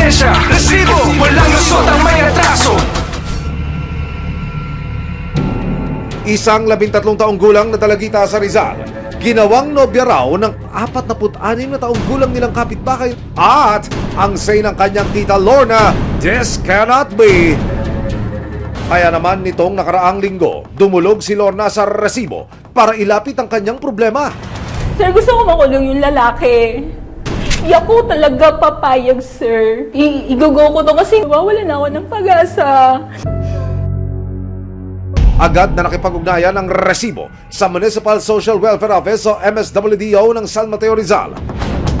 ebidensya, resibo, walang lusot ang may atraso. Isang 13 taong gulang na dalagita sa Rizal, ginawang nobya raw ng 46 na taong gulang nilang kapitbahay at ang say ng kanyang tita Lorna, this cannot be. Kaya naman nitong nakaraang linggo, dumulog si Lorna sa resibo para ilapit ang kanyang problema. Sir, gusto ko makulong yung lalaki. Di ako talaga papayag, sir. Igugo ko to kasi mawawala na ako ng pag-asa. Agad na nakipag-ugnayan ang resibo sa Municipal Social Welfare Office o MSWDO ng San Mateo Rizal.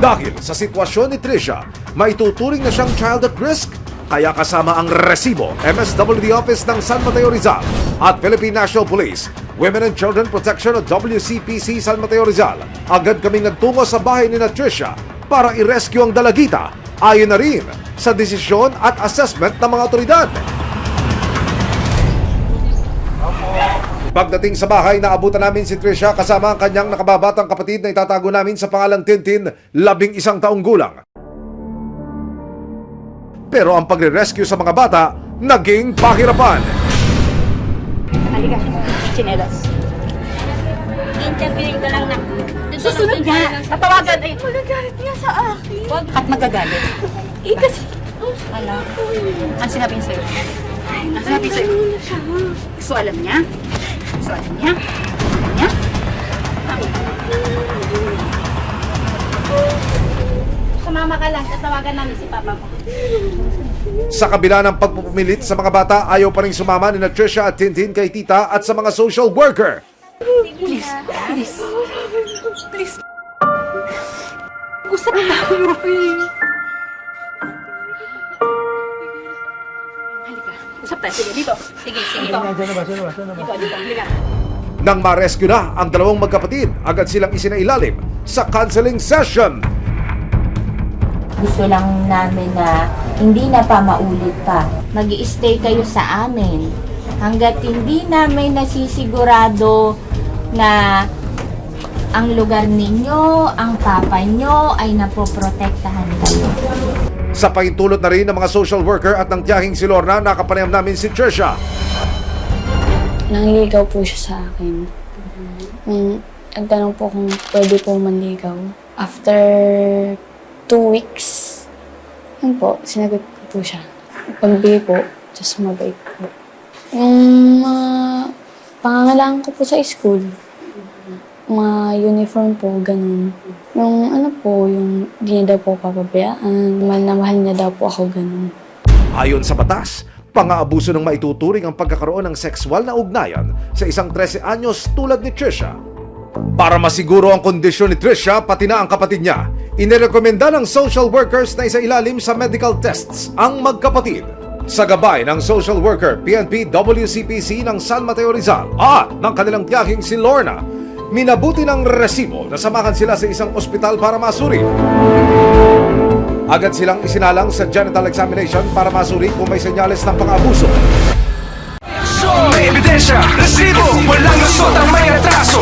Dahil sa sitwasyon ni Trisha, maituturing na siyang child at risk. Kaya kasama ang resibo, MSWD Office ng San Mateo Rizal at Philippine National Police, Women and Children Protection o WCPC San Mateo Rizal. Agad kaming nagtungo sa bahay ni Trisha para i-rescue ang dalagita, ayon na rin sa desisyon at assessment ng mga otoridad. Pagdating sa bahay, naabutan namin si Trisha kasama ang kanyang nakababatang kapatid na itatago namin sa pangalang Tintin, 11 taong gulang. Pero ang pagre-rescue sa mga bata, naging pahirapan. Halika, chinelas. Interviewin ko lang na. Susunod nga, tatawagan. Ay, magagalit niya sa akin. Huwag at magagalit. Eh, kasi... Ano? Ang sinabi niya sa'yo? Ang sinabi niya sa'yo? Gusto alam niya? Gusto alam niya? Alam niya? Sumama ka lang, tatawagan namin si Papa mo. Sa kabila ng pagpupumilit sa mga bata, ayaw pa rin sumama ni Trisha at Tintin kay tita at sa mga social worker. Please, please. Please. Usap na mo, please. Halika, usap tayo. Sige, dito. Sige, sige. Dito. Dito, halika. Nang ma-rescue na ang dalawang magkapatid, agad silang isinailalim sa counseling session. Gusto lang namin na hindi na pa maulit pa. Mag-i-stay kayo sa amin hanggat hindi namin nasisigurado na ang lugar ninyo, ang papa nyo ay napoprotektahan kayo. Sa pahintulot na rin ng mga social worker at ng tiyahing si Lorna, nakapanayam namin si Trisha. Nangligaw po siya sa akin. Nagtanong po kung pwede po manligaw. After 2 weeks, yun po, sinagot ko po siya. Pagbigay po, just mabait po. Yung pangangailangan ko po sa school, mga uniform po, ganun. Yung ano po, yung di niya daw po papabayaan, mahal na mahal niya daw po ako, ganun. Ayon sa batas, pang-aabuso ng maituturing ang pagkakaroon ng sexual na ugnayan sa isang 13 anyos tulad ni Trisha. Para masiguro ang kondisyon ni Trisha pati na ang kapatid niya, inirekomenda ng social workers na isailalim sa medical tests ang magkapatid. Sa gabay ng social worker PNP WCPC ng San Mateo Rizal at ng kanilang tiyahing si Lorna, minabuti ng resibo na samahan sila sa isang ospital para masuri. Agad silang isinalang sa genital examination para masuri kung may senyales ng pang-abuso. May ebidensya, resibo, walang lusot ang may atraso.